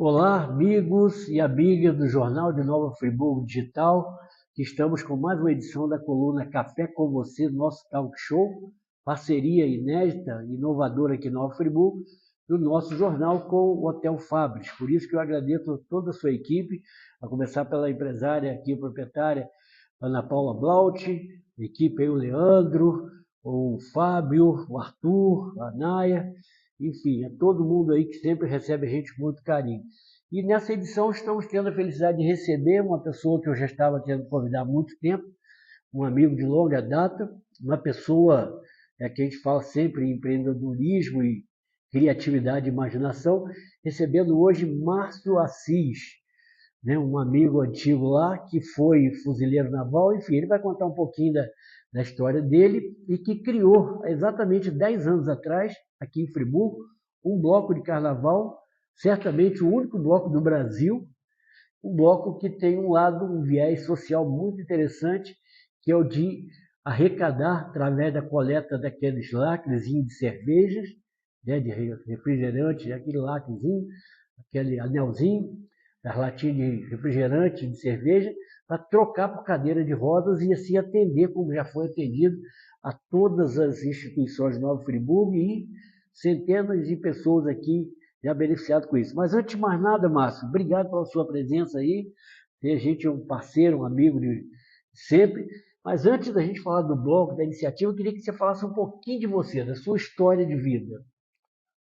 Olá, amigos e amigas do Jornal de Nova Friburgo Digital, que estamos com mais uma edição da coluna Café com Você, nosso talk show, parceria inédita, inovadora aqui em Nova Friburgo, do nosso jornal com o Hotel Fabris. Por isso que eu agradeço a toda a sua equipe, a começar pela empresária aqui, proprietária, Ana Paula Blaut, a equipe aí, o Leandro, o Fábio, o Arthur, a Naya, enfim, é todo mundo aí que sempre recebe a gente com muito carinho. E nessa edição estamos tendo a felicidade de receber uma pessoa que eu já estava tendo que convidar há muito tempo, um amigo de longa data, uma pessoa que a gente fala sempre em empreendedorismo e criatividade e imaginação, recebendo hoje Márcio Assis, né, um amigo antigo lá, que foi fuzileiro naval, enfim, ele vai contar um pouquinho da história dele e que criou, exatamente 10 anos atrás, aqui em Friburgo, um bloco de carnaval, certamente o único bloco do Brasil, um bloco que tem um lado, um viés social muito interessante, que é o de arrecadar, através da coleta daqueles lacrezinhos de cervejas, né, de refrigerante, aquele lacrezinho, aquele anelzinho, das latinhas de refrigerante, de cerveja, para trocar por cadeira de rodas e assim atender, como já foi atendido, a todas as instituições de Nova Friburgo e centenas de pessoas aqui já beneficiadas com isso. Mas antes de mais nada, Márcio, obrigado pela sua presença aí. A gente é um parceiro, um amigo de sempre. Mas antes da gente falar do bloco, da iniciativa, eu queria que você falasse um pouquinho de você, da sua história de vida.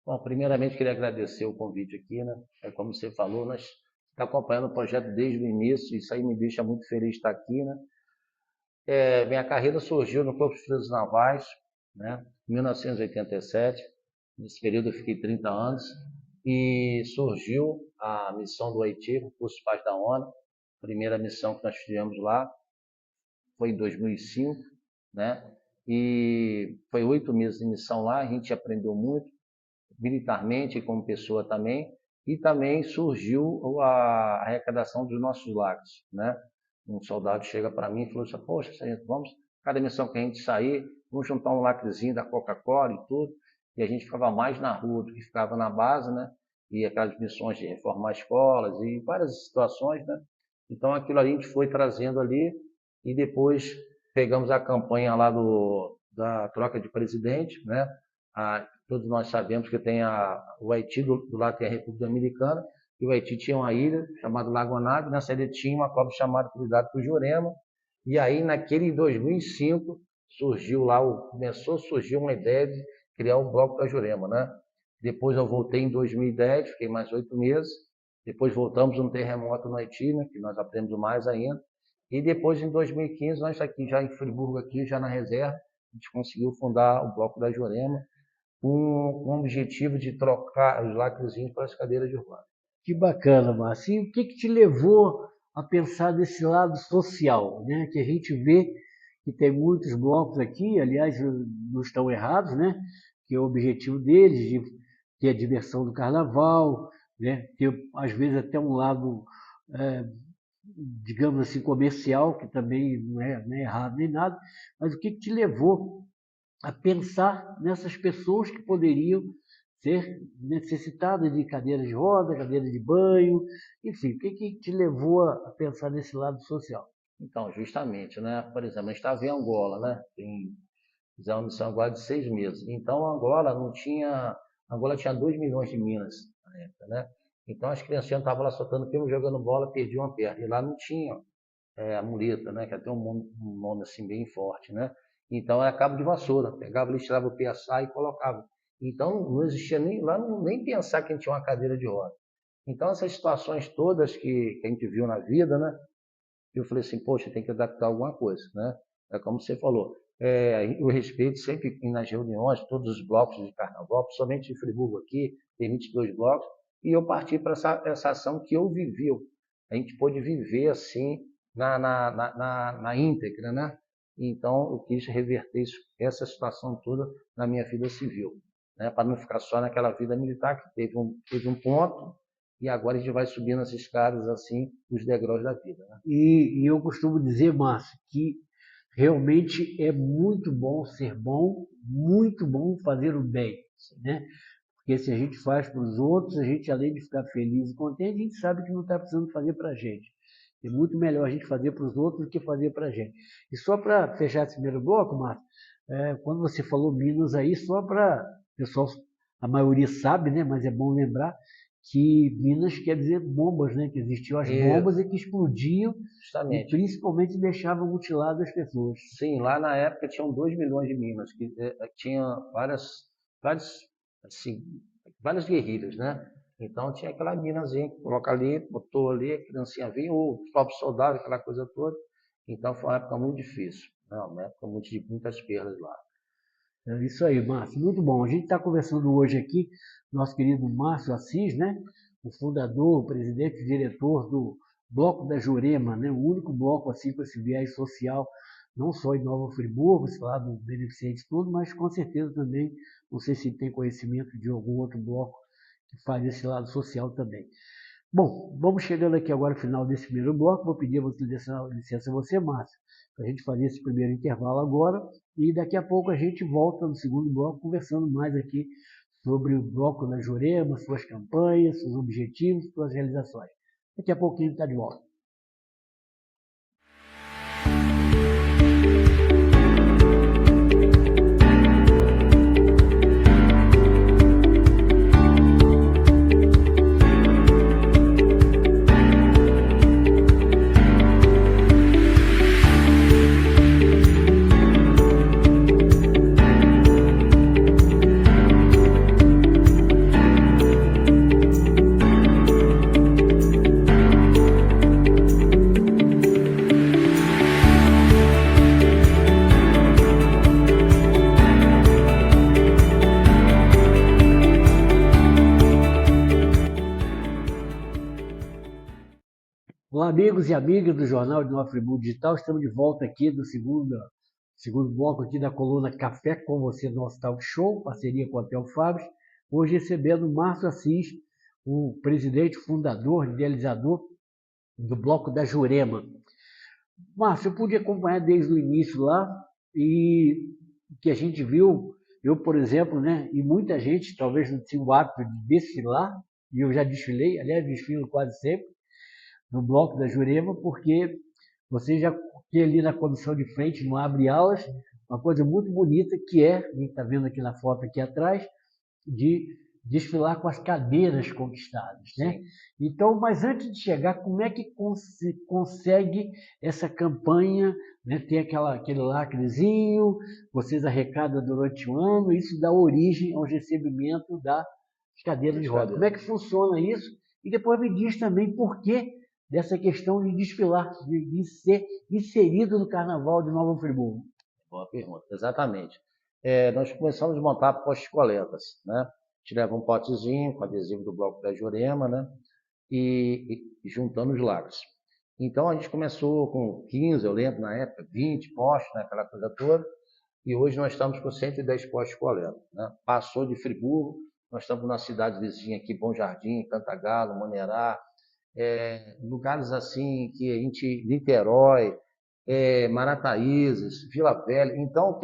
Bom, primeiramente queria agradecer o convite aqui, né? Como você falou, nós estamos acompanhando o projeto desde o início, isso aí me deixa muito feliz de estar aqui, né? Minha carreira surgiu no Corpo de Forças Navais, né? Em 1987, nesse período eu fiquei 30 anos, e surgiu a missão do Haiti, o curso de paz da ONU, primeira missão que nós fizemos lá, foi em 2005, né? E foi 8 meses de missão lá, a gente aprendeu muito, militarmente como pessoa também, e também surgiu a arrecadação dos nossos lagos, né? Um soldado chega para mim e falou assim, poxa, vamos, cada missão que a gente sair, vamos juntar um lacrezinho da Coca-Cola e tudo, e a gente ficava mais na rua do que ficava na base, né? E aquelas missões de reformar escolas e várias situações, né? Então aquilo a gente foi trazendo ali e depois pegamos a campanha lá da troca de presidente, né? Todos nós sabemos que tem o Haiti, do lado tem a República Dominicana, e o Haiti tinha uma ilha chamada Lago Anave, nessa ilha tinha uma cobra chamada Cuidado para o Jurema, e aí naquele 2005 surgiu lá, começou a surgir uma ideia de criar o Bloco da Jurema, né? Depois eu voltei em 2010, fiquei mais 8 meses, depois voltamos um terremoto no Haiti, né, que nós aprendemos mais ainda, e depois em 2015 nós aqui já em Friburgo, aqui já na reserva, a gente conseguiu fundar o Bloco da Jurema, com o objetivo de trocar os lacrezinhos para as cadeiras de rodas. Que bacana, Márcio. E o que te levou a pensar desse lado social, né? Que a gente vê que tem muitos blocos aqui, aliás, não estão errados, né? Que é o objetivo deles de ter a diversão do carnaval, né? Ter, às vezes, até um lado, é, digamos assim, comercial, que também não é errado nem nada, mas o que te levou a pensar nessas pessoas que poderiam ser necessitadas de cadeiras de roda, cadeiras de banho, enfim, o que te levou a pensar nesse lado social? Então, justamente, né? Por exemplo, a gente estava em Angola, né? Fizemos uma missão agora de 6 meses. Então, Angola não tinha. Angola tinha 2 milhões de minas na época, né? Então, as crianças estavam lá soltando pelo, jogando bola, perdiam uma perna. E lá não tinha a muleta, né? Que até um nome assim bem forte, né? Então, era cabo de vassoura. Pegava, tirava o PSA e colocava. Então, não existia nem lá, nem pensar que a gente tinha uma cadeira de roda. Então, essas situações todas que a gente viu na vida, né? Eu falei assim, poxa, tem que adaptar alguma coisa, né? É como você falou, eu respeito sempre nas reuniões, todos os blocos de carnaval, principalmente em Friburgo aqui, tem 22 blocos, e eu parti para essa ação que eu vivi, a gente pôde viver assim, na íntegra, né? Então, eu quis reverter essa situação toda na minha vida civil, né? Para não ficar só naquela vida militar, que teve um ponto, e agora a gente vai subindo as escadas assim, os degraus da vida, né? E eu costumo dizer, Márcio, que realmente é muito bom ser bom, muito bom fazer o bem, né? porque se a gente faz para os outros, a gente, além de ficar feliz e contente, a gente sabe que não está precisando fazer para a gente. É muito melhor a gente fazer para os outros do que fazer para a gente. E só para fechar esse primeiro bloco, Márcio, quando você falou Minas aí, só para o pessoal, a maioria sabe, né, mas é bom lembrar que Minas quer dizer bombas, né, que existiam as bombas e que explodiam justamente. E principalmente deixavam mutiladas as pessoas. Sim, lá na época tinham 2 milhões de minas, que tinha assim, várias guerrilhas, né? Então tinha aquela minazinha que coloca ali, botou ali, a criancinha vinha, o próprio soldado, aquela coisa toda. Então foi uma época muito difícil, né? Uma época de muitas perdas lá. É isso aí, Márcio, muito bom. A gente está conversando hoje aqui, nosso querido Márcio Assis, né? O fundador, o presidente e diretor do Bloco da Jurema, né? O único bloco assim com esse viés social, não só em Nova Friburgo, esse lado beneficente tudo, mas com certeza também, não sei se tem conhecimento de algum outro bloco que faz esse lado social também. Bom, vamos chegando aqui agora ao final desse primeiro bloco. Vou pedir licença a você, Márcio, para a gente fazer esse primeiro intervalo agora. E daqui a pouco a gente volta no segundo bloco, conversando mais aqui sobre o Bloco da Jurema, suas campanhas, seus objetivos, suas realizações. Daqui a pouquinho a gente está de volta. Olá, amigos e amigas do Jornal de Nova Friburgo Digital. Estamos de volta aqui do segundo bloco aqui da coluna Café com Você, nosso talk show, parceria com o Hotel Fábio. Hoje recebendo o Márcio Assis, o presidente, fundador, idealizador do Bloco da Jurema. Márcio, eu pude acompanhar desde o início lá e o que a gente viu, eu, por exemplo, né, e muita gente, talvez não tinha o hábito de desfilar, e eu já desfilei, aliás, desfilo quase sempre, no Bloco da Jurema, porque você já tem ali na comissão de frente, no Abre Alas, uma coisa muito bonita que é, a gente está vendo aqui na foto aqui atrás, de desfilar com as cadeiras conquistadas, né? Então, mas antes de chegar, como é que consegue essa campanha, né? Tem aquele lacrezinho, vocês arrecadam durante o ano, isso dá origem ao recebimento das cadeiras de roda. Como é que funciona isso? E depois me diz também por que dessa questão de desfilar, de ser inserido no Carnaval de Nova Friburgo. Boa pergunta, exatamente. Nós começamos a montar postos coletas, né? A gente leva um potezinho com adesivo do Bloco da Jurema, né? E juntando os lagos. Então a gente começou com 15, eu lembro na época, 20 postos, né? Aquela coisa toda. E hoje nós estamos com 110 postos coletas, né? Passou de Friburgo, nós estamos na cidade vizinha aqui, Bom Jardim, Cantagalo, Manerá, lugares assim que a gente, Niterói, Marataízes, Vila Velha. Então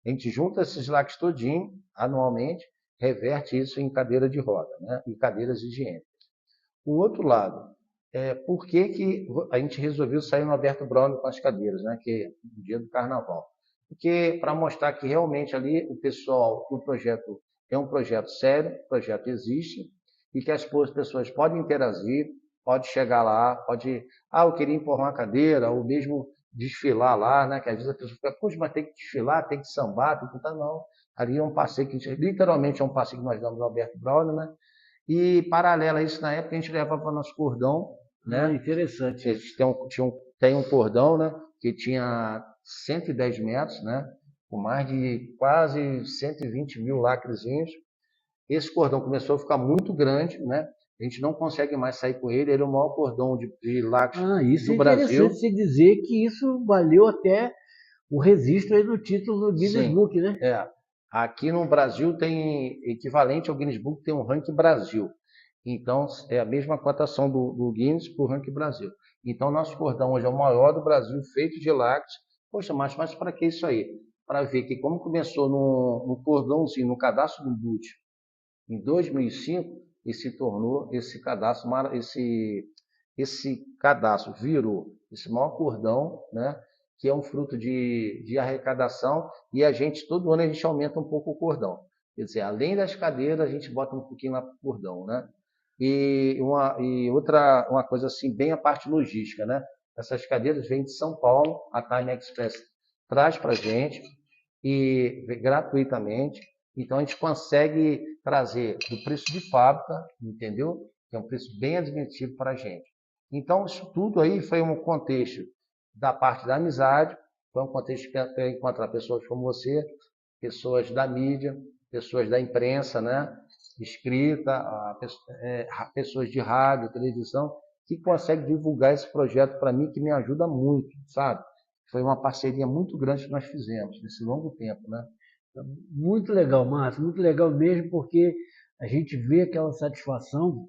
a gente junta esses lagos todinho anualmente, reverte isso em cadeira de roda, né? E cadeiras higiênicas. O outro lado, por que a gente resolveu sair no Alberto Brown com as cadeiras, né? Que é no dia do Carnaval? Porque para mostrar que realmente ali o pessoal, o projeto é um projeto sério, o projeto existe, e que as pessoas podem interagir, pode chegar lá, pode, eu queria empurrar uma cadeira, ou mesmo desfilar lá, né? Que às vezes a pessoa fica, poxa, mas tem que desfilar, tem que sambar, tem que cantar, não. Ali é um passeio que a gente, literalmente é um passeio que nós damos no Alberto Braulio, né? E paralelo a isso, na época, a gente levava para o nosso cordão, né? Interessante. A gente tem um cordão, né? Que tinha 110 metros, né? Com mais de quase 120 mil lacrezinhos. Esse cordão começou a ficar muito grande, né? A gente não consegue mais sair com ele. Ele é o maior cordão de lacres isso do é Brasil. Interessante se dizer que isso valeu até o registro aí no título do Guinness Book, né? Aqui no Brasil tem equivalente ao Guinness Book, tem um ranking Brasil. Então, é a mesma cotação do Guinness para o ranking Brasil. Então, nosso cordão hoje é o maior do Brasil, feito de lacres. Poxa, mas para que isso aí? Para ver que como começou no cordãozinho, no cadastro do boot, Em 2005, e se tornou esse cadastro, esse cadastro virou esse maior cordão, né? Que é um fruto de arrecadação, e todo ano a gente aumenta um pouco o cordão. Quer dizer, além das cadeiras, a gente bota um pouquinho lá para o cordão, né? E uma coisa assim, bem a parte logística, né? Essas cadeiras vêm de São Paulo, a Time Express traz para a gente, e gratuitamente. Então a gente consegue trazer do preço de fábrica, entendeu? Que é um preço bem admitido para a gente. Então isso tudo aí foi um contexto da parte da amizade, foi um contexto que eu encontrar pessoas como você, pessoas da mídia, pessoas da imprensa, né? Escrita, pessoas de rádio, televisão, que conseguem divulgar esse projeto para mim, que me ajuda muito, sabe? Foi uma parceria muito grande que nós fizemos nesse longo tempo, né? Muito legal, Márcio, muito legal mesmo, porque a gente vê aquela satisfação,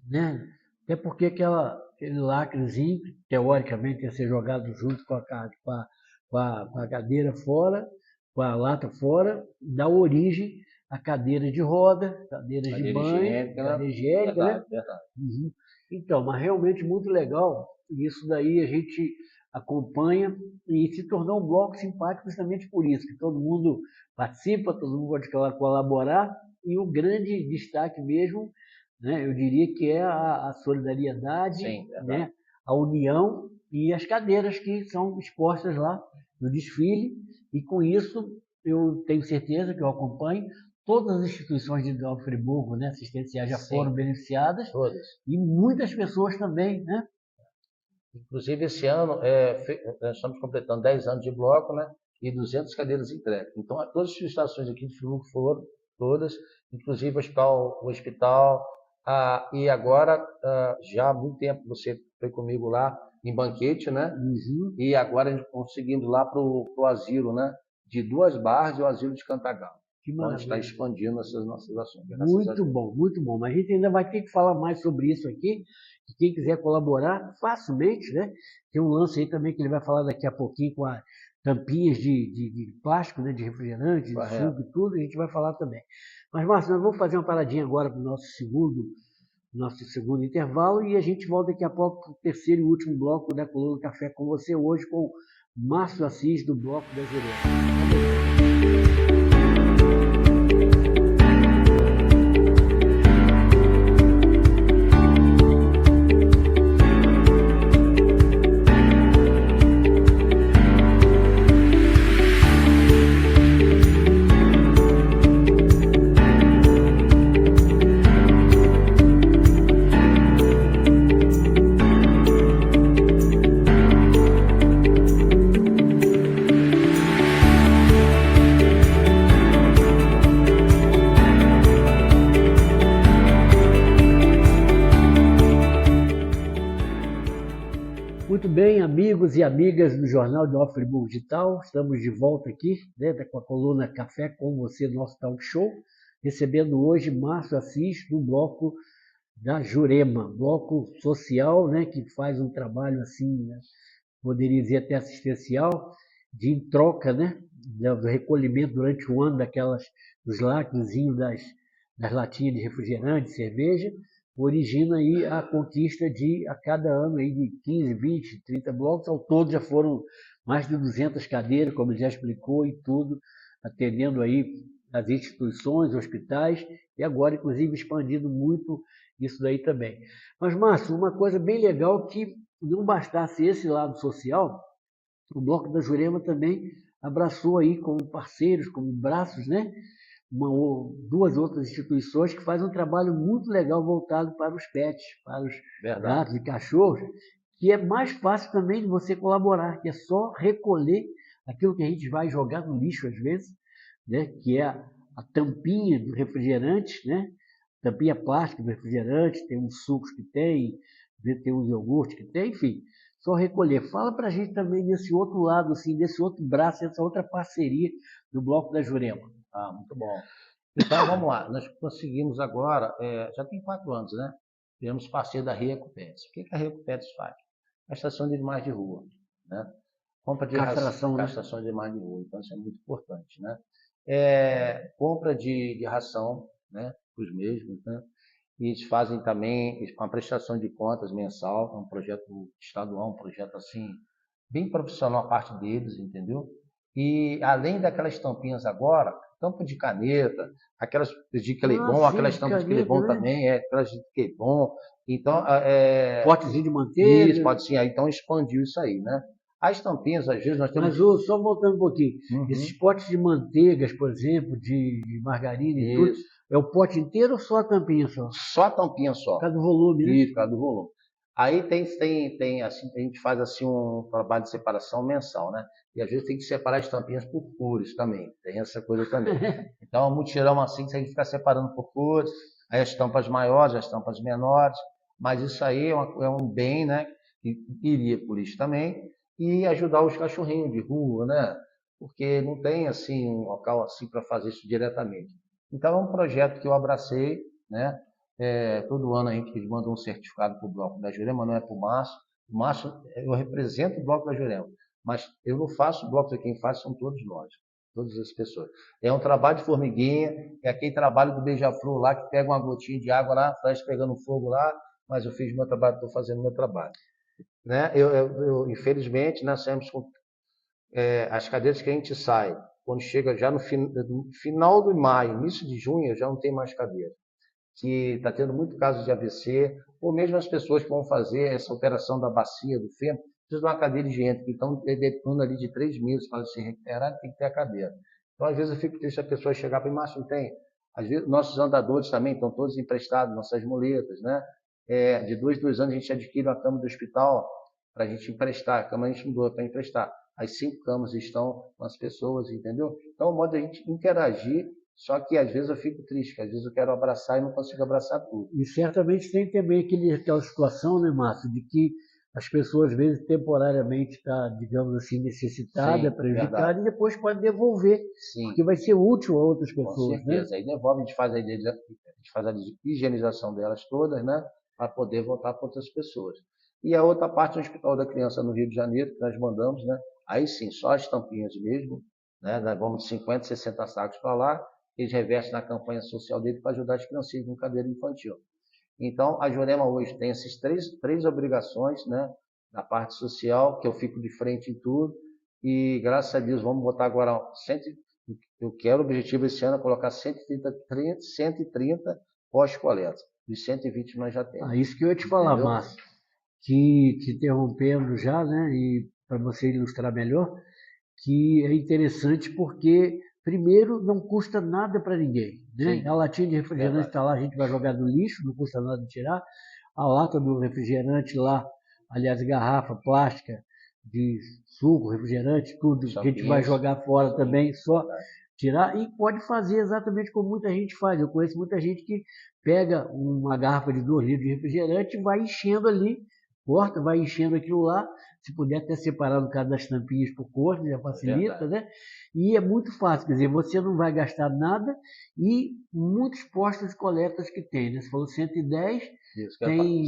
né? Até porque aquele lacrezinho, teoricamente, ia ser jogado junto com a cadeira fora, com a lata fora, dá origem à cadeira de roda, cadeira de banho, higiênica, cadeira higiênica, né? Verdade. Uhum. Então, mas realmente muito legal. E isso daí a gente acompanha e se tornou um bloco simpático justamente por isso, que todo mundo participa, todo mundo pode colaborar, e o grande destaque mesmo, né, eu diria que é a solidariedade, Sim, né, a união e as cadeiras que são expostas lá no desfile, e com isso eu tenho certeza que eu acompanho. Todas as instituições de Nova Friburgo, né, assistenciais já foram beneficiadas, todas. E muitas pessoas também, né? Inclusive, esse ano, nós estamos completando 10 anos de bloco, né? E 200 cadeiras entregues. Então, todas as estações aqui de Friburgo foram, todas, inclusive o hospital. E agora, já há muito tempo, você foi comigo lá em banquete, né? Uhum. E agora a gente conseguindo lá para o asilo, né? De Duas Barras e o asilo de Cantagalo. Que Então, a gente está maravilha. expandindo essas nossas ações. Muito bom, muito bom. Mas a gente ainda vai ter que falar mais sobre isso aqui. E quem quiser colaborar, facilmente, né? Tem um lance aí também que ele vai falar daqui a pouquinho com as tampinhas de plástico, né? De refrigerante, de suco e tudo, a gente vai falar também. Mas, Márcio, nós vamos fazer uma paradinha agora para o nosso segundo intervalo, e a gente volta daqui a pouco para o terceiro e último bloco da Coluna Café com você, hoje com Márcio Assis, do Bloco da Jurema. Muito bem, amigos e amigas do Jornal de Nova Friburgo Digital, estamos de volta aqui, né, com a coluna Café com você, nosso talk show, recebendo hoje Márcio Assis, do Bloco da Jurema, bloco social, né, que faz um trabalho assim, né, poderia dizer até assistencial, de troca, né, do recolhimento durante o ano dos lacrezinhos das latinhas de refrigerante, cerveja, origina aí a conquista a cada ano aí de 15, 20, 30 blocos. Ao todo já foram mais de 200 cadeiras, como ele já explicou, e tudo, atendendo aí as instituições, hospitais, e agora, inclusive, expandindo muito isso daí também. Mas, Márcio, uma coisa bem legal, que não bastasse esse lado social, o Bloco da Jurema também abraçou aí como parceiros, como braços, né? Duas outras instituições que fazem um trabalho muito legal voltado para os pets, para os gatos e cachorros, que é mais fácil também de você colaborar, que é só recolher aquilo que a gente vai jogar no lixo às vezes, né? Que é a tampinha do refrigerante, né? Tampinha plástica do refrigerante, tem uns sucos que tem uns iogurtes que tem, enfim, só recolher. Fala para a gente também desse outro lado, assim, desse outro braço, dessa outra parceria do Bloco da Jurema. Muito bom. Então, vamos lá. Nós conseguimos agora, já tem 4 anos, né? Tivemos parceiro da Recupets. O que a Recupets faz? Castração de animais de rua, né? Compra de castração de animais de rua. Então, isso é muito importante, né? Compra de ração, né? os mesmos, né? E eles fazem também uma prestação de contas mensal, é um projeto estadual, um projeto assim, bem profissional a parte deles, entendeu? E além daquelas tampinhas agora, tampa de caneta, aquelas de Clebon, sim, aquelas de tampas de caneta, Clebon né? também, aquelas de Clebon. Então, Potezinho de isso, manteiga. pode sim, aí então expandiu isso aí, né? As tampinhas, às vezes, nós temos. Mas só voltando um pouquinho, Uhum, esses potes de manteigas, por exemplo, de margarina e tudo, isso. é o pote inteiro ou só a tampinha só? Só a tampinha Por só. causa do volume, né? Isso, por causa do volume. Aí tem assim, a gente faz assim um trabalho de separação mensal, né? E às vezes tem que separar as tampinhas por cores também. Tem essa coisa também. Então, o mutirão assim, que a gente fica separando por cores, aí as tampas maiores, as tampas menores, mas isso aí é um bem, né? Que iria por isso também, e ajudar os cachorrinhos de rua, né? Porque não tem assim um local assim para fazer isso diretamente. Então, é um projeto que eu abracei, né? Todo ano a gente manda um certificado para o Bloco da Jurema, não é para o Márcio. O Márcio, eu represento o Bloco da Jurema, mas eu não faço o Bloco, quem faz são todos nós, todas as pessoas. É um trabalho de formiguinha, é aquele trabalho do beija-flor lá, que pega uma gotinha de água lá, faz pegando fogo lá, mas eu fiz meu trabalho, estou fazendo meu trabalho. Né? Infelizmente, nós temos as cadeiras que a gente sai, quando chega já no final de maio, início de junho, já não tem mais cadeira, que está tendo muito caso de AVC, ou mesmo as pessoas que vão fazer essa operação da bacia, do fêmur, precisam de uma cadeira higiênica, que estão dedicando ali de 3 meses para se recuperar, tem que ter a cadeira. Então, às vezes, eu fico triste a pessoa chegar para mim, Márcio, não tem. Às vezes, nossos andadores também estão todos emprestados, nossas muletas, né? De 2 anos, a gente adquire uma cama do hospital para a gente emprestar, a cama a gente não doa para emprestar. As 5 camas estão com as pessoas, entendeu? Então, o modo de a gente interagir, só que às vezes eu fico triste, que às vezes eu quero abraçar e não consigo abraçar tudo. E certamente tem também aquela situação, né, Márcio, de que as pessoas, às vezes, temporariamente está, digamos assim, necessitada, Sim, verdade. prejudicada, e depois pode devolver, porque Sim, vai ser útil a outras com pessoas, né? certeza. Aí devolve, a higienização delas todas, né? Para poder voltar para outras pessoas. E a outra parte do Hospital da Criança no Rio de Janeiro, que nós mandamos, né? Aí sim, só as tampinhas mesmo, né? Nós vamos de 50, 60 sacos para lá, eles revestem na campanha social dele para ajudar as crianças com cadeira infantil. Então, a Jurema hoje tem essas três obrigações, né? Na parte social, que eu fico de frente em tudo, e graças a Deus vamos botar agora eu quero o objetivo esse ano é colocar 130 pós-coleta. Dos 120 nós já temos. Isso que eu ia te falar, Entendeu? Márcio, que te interrompendo já, né, e para você ilustrar melhor, que é interessante porque, primeiro, não custa nada para ninguém, né? A Sim, latinha de refrigerante verdade. está lá, a gente vai jogar no lixo, não custa nada tirar. A lata do refrigerante lá, aliás, garrafa plástica de suco, refrigerante, tudo, a gente vai Champinhas. jogar fora Sim, também, só verdade. tirar e pode fazer exatamente como muita gente faz. Eu conheço muita gente que pega uma garrafa de 2 litros de refrigerante e vai enchendo ali, corta, vai enchendo aquilo lá. Se puder até separar no caso das tampinhas por cor, já É facilita, verdade. né? E é muito fácil, quer dizer, você não vai gastar nada e muitos postos de coletas que tem, né? Você falou 110, Isso que eu tem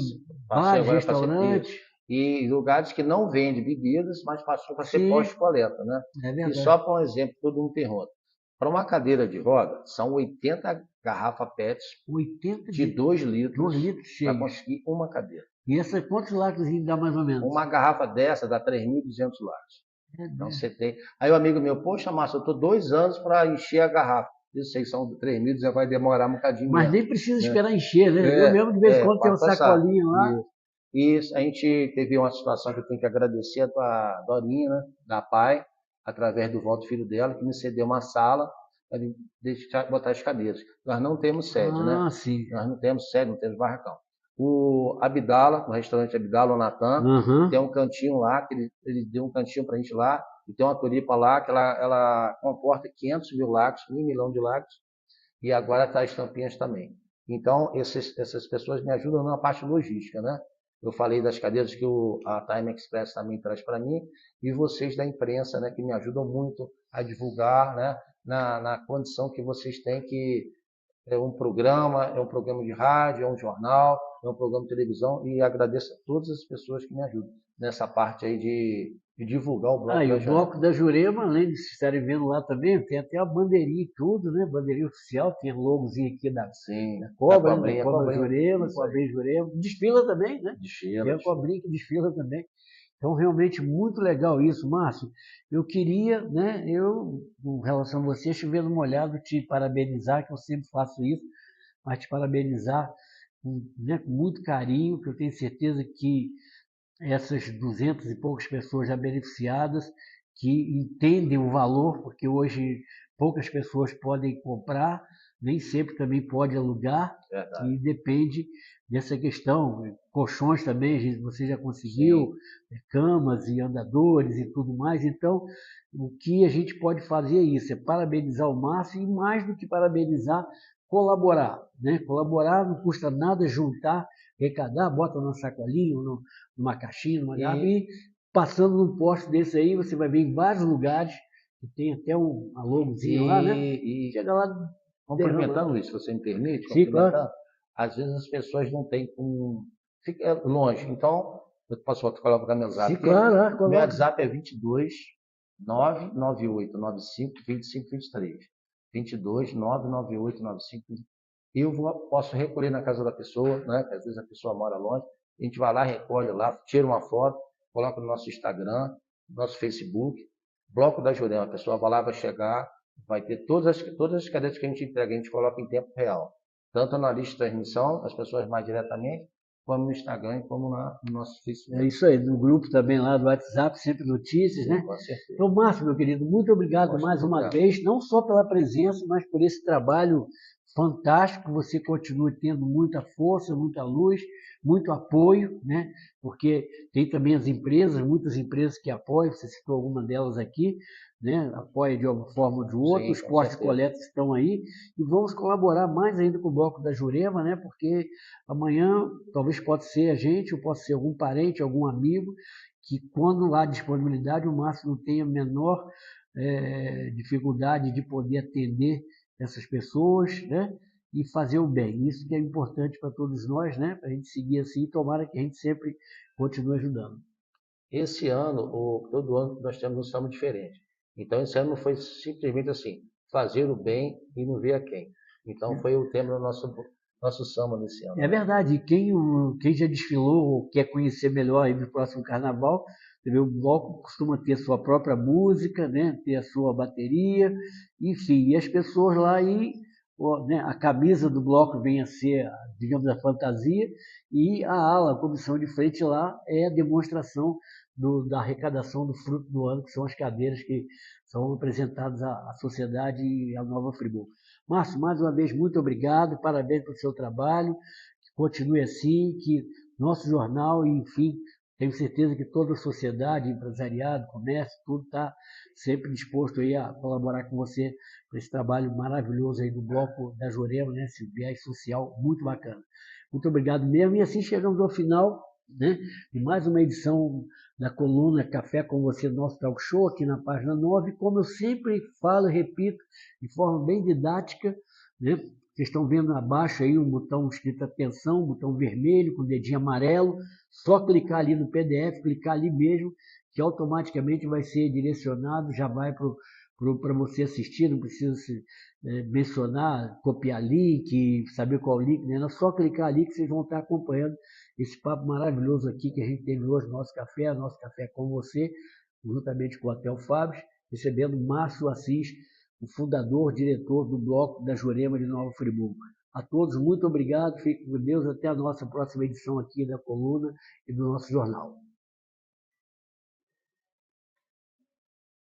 passei bares, agora para ser isso. restaurantes, E lugares que não vendem bebidas, mas passou para ser sim, pós-coleta, né? é E verdade. só para um exemplo, todo mundo pergunta. Para uma cadeira de roda, são 80 garrafas PETs 80 de 2 2 litros litros para cheios. conseguir uma cadeira. E essa, quantos lacres dá mais ou menos? Uma garrafa dessa dá 3.200 latas. É Então mesmo. você tem. Aí o amigo meu, poxa, Márcio, eu estou 2 anos para encher a garrafa. Eu sei, são 3.200, vai demorar um bocadinho Mas mesmo. nem precisa Né? esperar encher, né? Eu mesmo de vez em quando tenho um Pode passar. sacolinho lá. E a gente teve uma situação que eu tenho que agradecer a tua Dorinha, né, da PAI, através do voto filho dela, que me cedeu uma sala para botar as cadeiras. Nós não temos sede, né? Ah, sim. Nós não temos sede, não temos barracão. O Abdala, no restaurante Abdala, o Natan, Aham. tem um cantinho lá, que ele deu um cantinho para a gente lá, e tem uma tulipa lá, que ela comporta 500 mil lacres, 1 milhão de lacres, e agora está as tampinhas também. Então, essas pessoas me ajudam na parte logística, né? Eu falei das cadeiras que a Time Express também traz para mim, e vocês da imprensa, né, que me ajudam muito a divulgar, né, na condição que vocês têm, que é um programa de rádio, é um jornal, é um programa de televisão, e agradeço a todas as pessoas que me ajudam. nessa parte aí de divulgar o Bloco E da o Jurema. Bloco da Jurema, além de vocês estarem vendo lá também, tem até a bandeirinha e tudo, né? Bandeirinha oficial, tem a logozinho aqui da cobra, né? Da cobra Jurema, cobrinha Jurema. Desfila também, né? Desfila. Tem a cobrinha que desfila também. Então, realmente, muito legal isso, Márcio. Eu queria, né, com relação a você, chovendo molhado, te parabenizar, que eu sempre faço isso, mas te parabenizar né, com muito carinho, que eu tenho certeza que essas 200 e poucas pessoas já beneficiadas, que entendem o valor, porque hoje poucas pessoas podem comprar, nem sempre também pode alugar, e depende dessa questão. Colchões também, você já conseguiu, camas e andadores e tudo mais. Então, o que a gente pode fazer é isso, é parabenizar o Márcio e, mais do que parabenizar, colaborar. Né? Colaborar não custa nada, juntar, arrecadar, bota numa sacolinha, numa caixinha, numa garrafa, e passando num posto desse aí, você vai ver em vários lugares, que tem até uma logozinha lá, né? E chega lá, complementando isso, se você me permite, sim, claro. Às vezes as pessoas não têm fica longe, então eu posso colocar meu WhatsApp. Sim, claro, meu WhatsApp é 22 998 95 25 23. 22 998 95 eu posso recolher na casa da pessoa, né? Às vezes a pessoa mora longe, a gente vai lá, recolhe lá, tira uma foto, coloca no nosso Instagram, nosso Facebook, Bloco da Jurema, a pessoa vai lá, vai chegar, vai ter todas as cadeiras que a gente entrega, a gente coloca em tempo real. Tanto na lista de transmissão, as pessoas mais diretamente, como no Instagram e como no nosso Facebook. É isso aí, no grupo também lá do WhatsApp, sempre notícias, né? Com certeza. Então, Márcio, meu querido, muito obrigado mais uma vez, não só pela presença, mas por esse trabalho fantástico. Você continue tendo muita força, muita luz, muito apoio, né? Porque tem também as empresas, muitas empresas que apoiam, você citou alguma delas aqui, né? Apoia de uma forma ou de outra, os postos de coleta estão aí, e vamos colaborar mais ainda com o Bloco da Jurema, né? Porque amanhã talvez pode ser a gente, ou pode ser algum parente, algum amigo, que quando há disponibilidade, o Márcio não tem a menor dificuldade de poder atender essas pessoas, né? E fazer o bem. Isso que é importante para todos nós, né? Para a gente seguir assim, tomara que a gente sempre continue ajudando. Esse ano, todo ano, nós temos um samba diferente. Então, esse ano foi simplesmente assim, fazer o bem e não ver a quem. Então, foi o tema do nosso samba nesse ano. É verdade. Quem já desfilou ou quer conhecer melhor aí no próximo carnaval, o bloco costuma ter sua própria música, né? Ter a sua bateria, enfim, e as pessoas lá aí, né? A camisa do bloco vem a ser, digamos, a fantasia, e a ala, a comissão de frente lá, é a demonstração da arrecadação do fruto do ano, que são as cadeiras que são apresentadas à sociedade e à Nova Friburgo. Márcio, mais uma vez, muito obrigado, parabéns pelo seu trabalho, que continue assim, que nosso jornal, enfim, tenho certeza que toda a sociedade, empresariado, comércio, tudo está sempre disposto aí a colaborar com você para esse trabalho maravilhoso aí do Bloco da Jurema, né? Esse viés social muito bacana. Muito obrigado mesmo, e assim chegamos ao final, né, de mais uma edição da coluna Café com Você, nosso talk show, aqui na página 9. Como eu sempre falo e repito, de forma bem didática, né? Vocês estão vendo abaixo aí um botão escrito atenção, um botão vermelho com o dedinho amarelo. Só clicar ali no PDF, clicar ali mesmo, que automaticamente vai ser direcionado, já vai para você assistir, não precisa mencionar, copiar link, saber qual link, né? É só clicar ali que vocês vão estar acompanhando esse papo maravilhoso aqui que a gente teve hoje, nosso café com você, juntamente com o Hotel Fábio, recebendo Márcio Assis, o fundador, diretor do Bloco da Jurema de Nova Friburgo. A todos, muito obrigado, fiquem com Deus, até a nossa próxima edição aqui da coluna e do nosso jornal.